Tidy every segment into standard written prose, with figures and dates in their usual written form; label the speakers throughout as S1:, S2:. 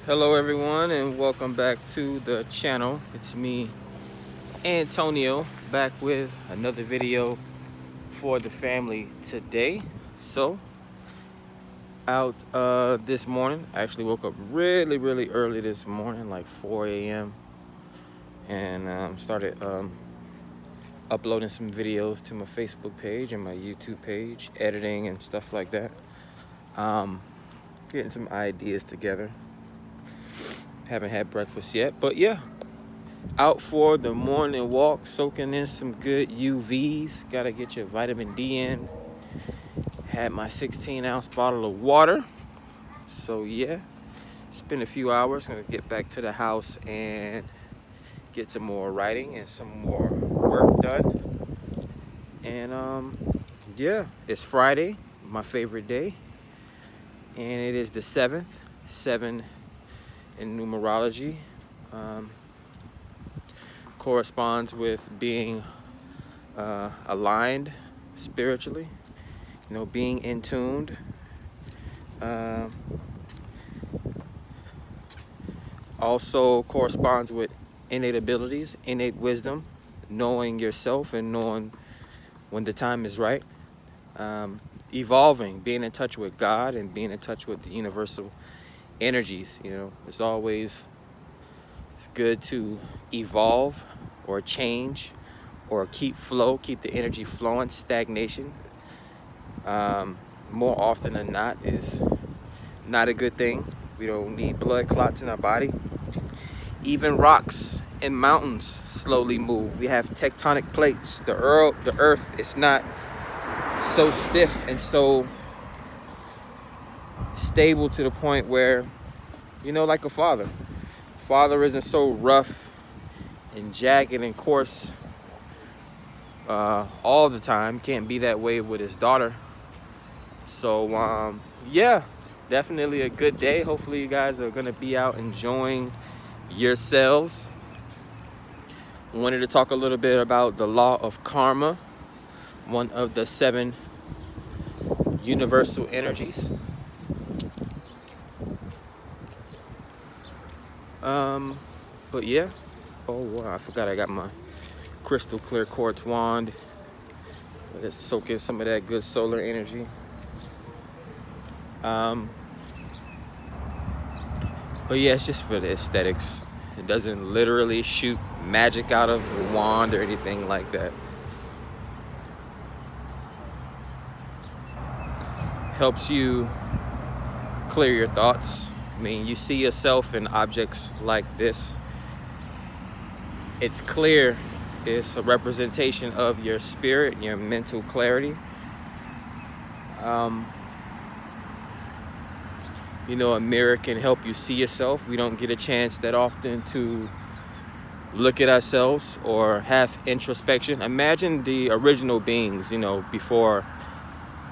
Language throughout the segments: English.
S1: Hello everyone and welcome back to the channel. It's me, Antonio, back with another video for the family today. So out this morning, I actually woke up really early this morning, like 4 a.m. and started uploading some videos to my Facebook page and my YouTube page, editing and stuff like that. Getting some ideas together. Haven't had breakfast yet, but yeah, out for the morning walk, soaking in some good UVs. Gotta get your vitamin D in. Had my 16-ounce bottle of water. So yeah, it's been a few hours. Gonna get back to the house and get some more writing and some more work done. And yeah, it's Friday, my favorite day, and it is the 7th, 7 in numerology. Corresponds with being aligned spiritually, being in tuned. Also corresponds with innate abilities, innate wisdom, knowing yourself and knowing when the time is right. Evolving, being in touch with God and being in touch with the universal energies. It's always good to evolve or change or keep the energy flowing. Stagnation, more often than not, is not a good thing. We don't need blood clots in our body. Even rocks and mountains slowly move. We have tectonic plates. The earth is not so stiff and so stable to the point where, like a father. Father isn't so rough and jagged and coarse all the time. Can't be that way with his daughter. So yeah, definitely a good day. Hopefully you guys are gonna be out enjoying yourselves. Wanted to talk a little bit about the law of karma, one of the 7 universal energies. But yeah. Oh wow, I forgot I got my crystal clear quartz wand. Let's soak in some of that good solar energy. But yeah, it's just for the aesthetics. It doesn't literally shoot magic out of the wand or anything like that. Helps you clear your thoughts. I mean, you see yourself in objects like this. It's clear. It's a representation of your spirit and your mental clarity. A mirror can help you see yourself. We don't get a chance that often to look at ourselves or have introspection. Imagine the original beings, before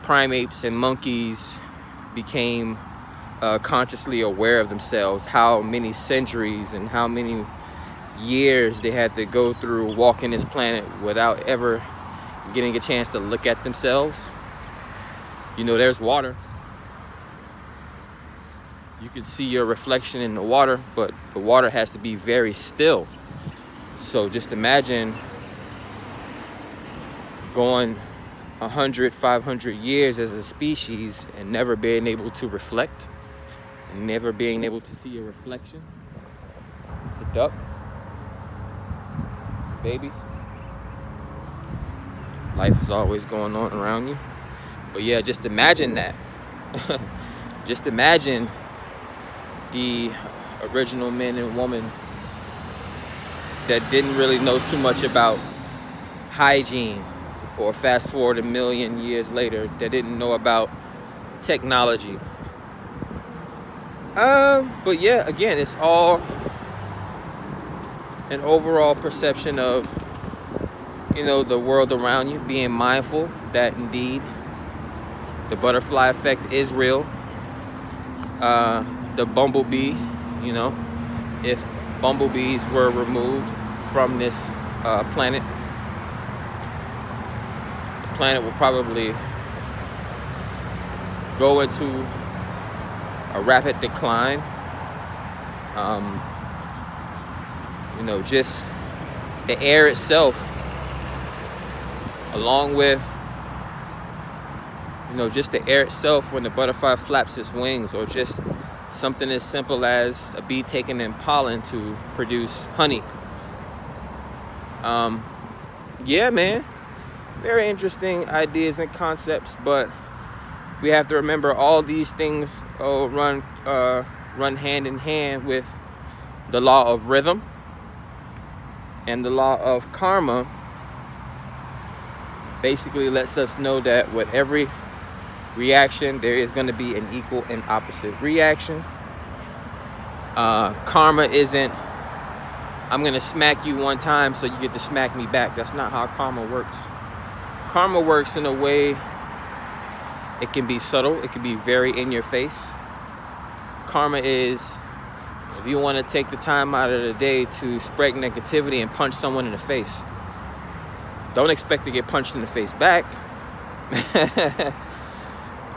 S1: primates and monkeys became consciously aware of themselves, how many centuries and how many years they had to go through walking this planet without ever getting a chance to look at themselves. There's water. You can see your reflection in the water, but the water has to be very still. So just imagine going 100, 500 years as a species and never being able to reflect, and never being able to see your reflection. It's a duck. Babies. Life is always going on around you. But yeah, just imagine that. Just imagine the original men and women that didn't really know too much about hygiene, or fast forward 1,000,000 years later, that didn't know about technology. But yeah, again, it's all an overall perception of, the world around you, being mindful that indeed the butterfly effect is real. The bumblebee, if bumblebees were removed from this planet, the planet will probably go into a rapid decline. Just the air itself, along with, just the air itself when the butterfly flaps its wings, or just something as simple as a bee taking in pollen to produce honey. Yeah, man, very interesting ideas and concepts, but we have to remember all these things run hand in hand with the law of rhythm and the law of karma. Basically lets us know that with every reaction there is going to be an equal and opposite reaction. Karma isn't, I'm going to smack you one time so you get to smack me back. That's not how karma works. Karma works in a way, it can be subtle, it can be very in your face. Karma is, if you want to take the time out of the day to spread negativity and punch someone in the face, don't expect to get punched in the face back.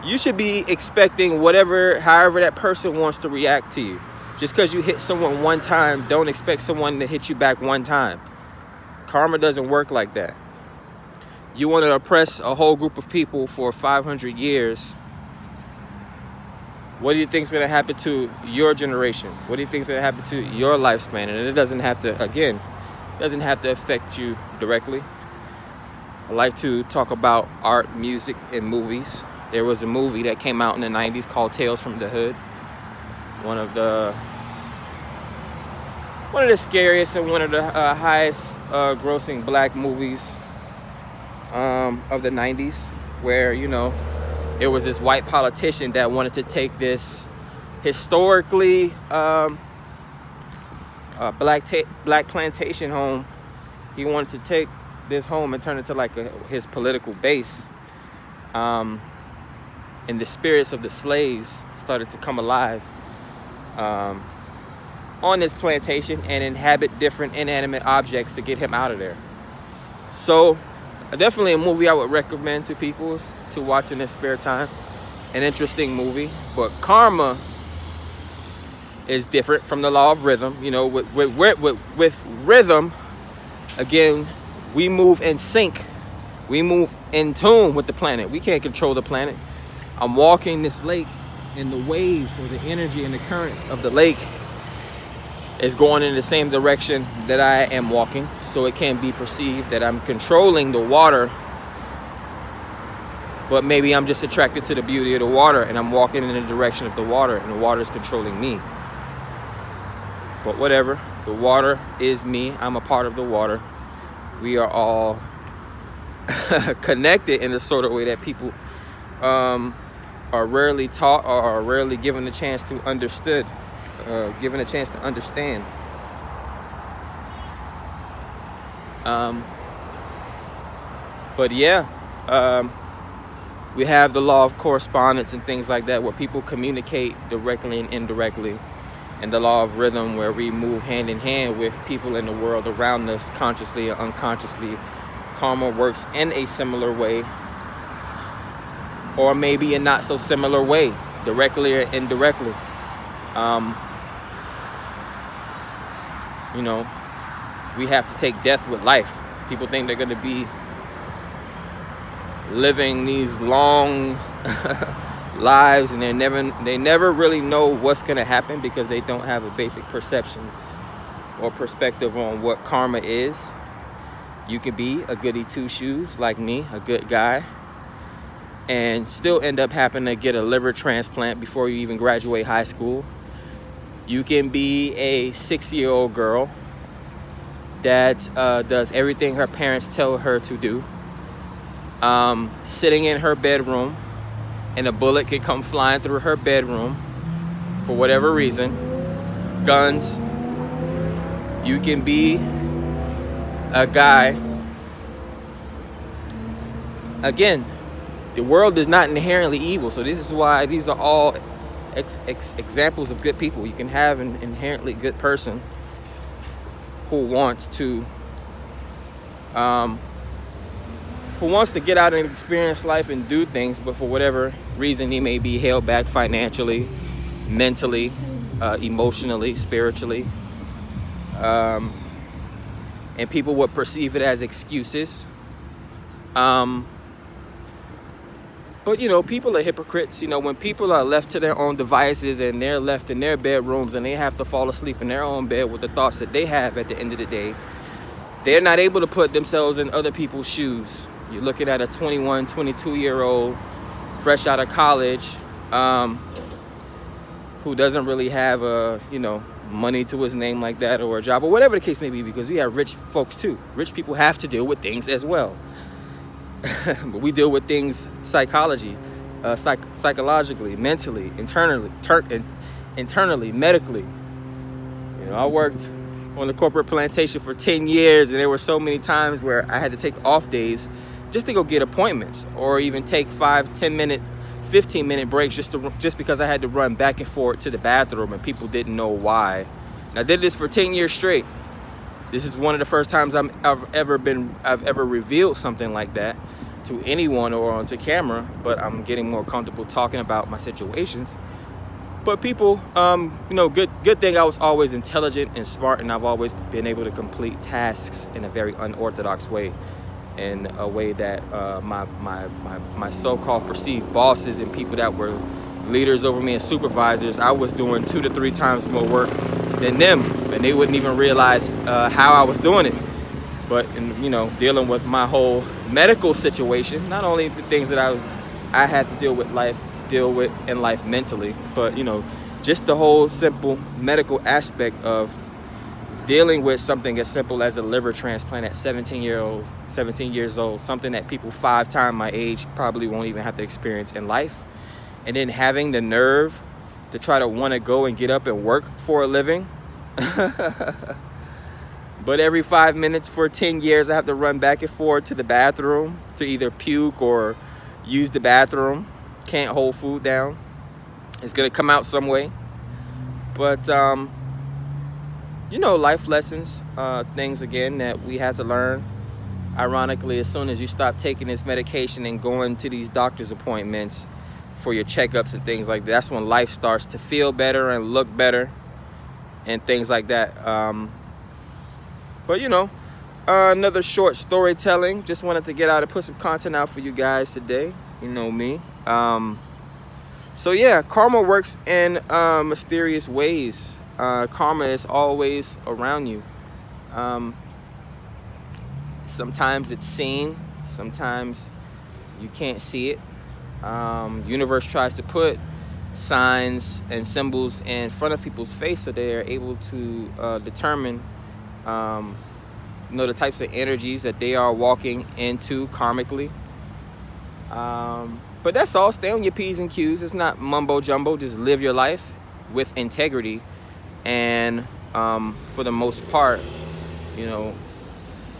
S1: You should be expecting however that person wants to react to you. Just because you hit someone one time, don't expect someone to hit you back one time. Karma doesn't work like that. You want to oppress a whole group of people for 500 years. What do you think is going to happen to your generation? What do you think is going to happen to your lifespan? And it doesn't have to affect you directly. I like to talk about art, music, and movies. There was a movie that came out in the 90s called Tales from the Hood. One of the scariest and one of the highest grossing black movies of the 90s, where, there was this white politician that wanted to take this historically black plantation home. He wanted to take this home and turn it to his political base. And the spirits of the slaves started to come alive on this plantation and inhabit different inanimate objects to get him out of there. So definitely a movie I would recommend to people to watch in their spare time. An interesting movie. But karma is different from the law of rhythm. With rhythm, again, we move in sync. We move in tune with the planet. We can't control the planet. I'm walking this lake, and the waves or the energy and the currents of the lake is going in the same direction that I am walking. So it can be perceived that I'm controlling the water, but maybe I'm just attracted to the beauty of the water and I'm walking in the direction of the water and the water is controlling me. But whatever, the water is me. I'm a part of the water. We are all connected in a sort of way that people are rarely taught or are rarely given a chance to understand. But yeah, we have the law of correspondence and things like that, where people communicate directly and indirectly, and the law of rhythm, where we move hand in hand with people in the world around us, consciously or unconsciously. Karma works in a similar way, or maybe a not so similar way, directly or indirectly. We have to take death with life. People think they're going to be living these long lives, and they never really know what's going to happen because they don't have a basic perception or perspective on what karma is. You can be a goody two-shoes like me, a good guy, and still end up having to get a liver transplant before you even graduate high school. You can be a 6-year-old girl that does everything her parents tell her to do, sitting in her bedroom, and a bullet can come flying through her bedroom for whatever reason. Guns. You can be a guy. Again, the world is not inherently evil, so this is why these are all examples of good people. You can have an inherently good person who wants to get out and experience life and do things, but for whatever reason he may be held back financially, mentally, emotionally, spiritually. And people would perceive it as excuses. But, you know, people are hypocrites. You know, when people are left to their own devices and they're left in their bedrooms and they have to fall asleep in their own bed with the thoughts that they have at the end of the day, they're not able to put themselves in other people's shoes. You're looking at a 21, 22-year-old fresh out of college who doesn't really have money to his name like that, or a job, or whatever the case may be, because we have rich folks too. Rich people have to deal with things as well. But we deal with things psychologically, mentally, internally, medically. You know, I worked on the corporate plantation for 10 years, and there were so many times where I had to take off days just to go get appointments, or even take 5, 10 minute, 15-minute breaks just because I had to run back and forth to the bathroom, and people didn't know why. And I did this for 10 years straight. This is one of the first times I've ever revealed something like that to anyone or onto camera, but I'm getting more comfortable talking about my situations. But people, good thing I was always intelligent and smart, and I've always been able to complete tasks in a very unorthodox way, in a way that my so-called perceived bosses and people that were leaders over me and supervisors, I was doing 2 to 3 times more work than them, and they wouldn't even realize how I was doing it. But dealing with my whole medical situation, not only the things that I had to deal with in life mentally, but just the whole simple medical aspect of dealing with something as simple as a liver transplant at 17 years old, something that people 5 times my age probably won't even have to experience in life. And then having the nerve to try to want to go and get up and work for a living. But every 5 minutes for 10 years, I have to run back and forth to the bathroom to either puke or use the bathroom. Can't hold food down. It's going to come out some way. But, life lessons, things, again, that we have to learn. Ironically, as soon as you stop taking this medication and going to these doctor's appointments for your checkups and things like that, that's when life starts to feel better and look better and things like that. But another short storytelling. Just wanted to get out and put some content out for you guys today. You know me. So yeah, karma works in mysterious ways. Karma is always around you. Sometimes it's seen, sometimes you can't see it. Universe tries to put signs and symbols in front of people's face so they are able to determine the types of energies that they are walking into karmically. But that's all. Stay on your P's and Q's. It's not mumbo jumbo. Just live your life with integrity, and for the most part,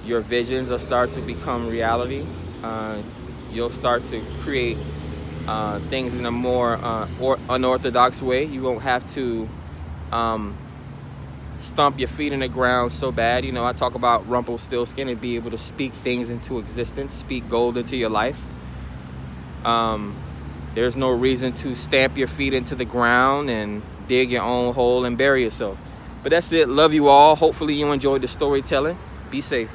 S1: your visions will start to become reality. You'll start to create things in a more unorthodox way. You won't have to stomp your feet in the ground so bad. I talk about Rumpelstiltskin and be able to speak things into existence, speak gold into your life. There's no reason to stamp your feet into the ground and dig your own hole and bury yourself. But that's it. Love you all. Hopefully you enjoyed the storytelling. Be safe.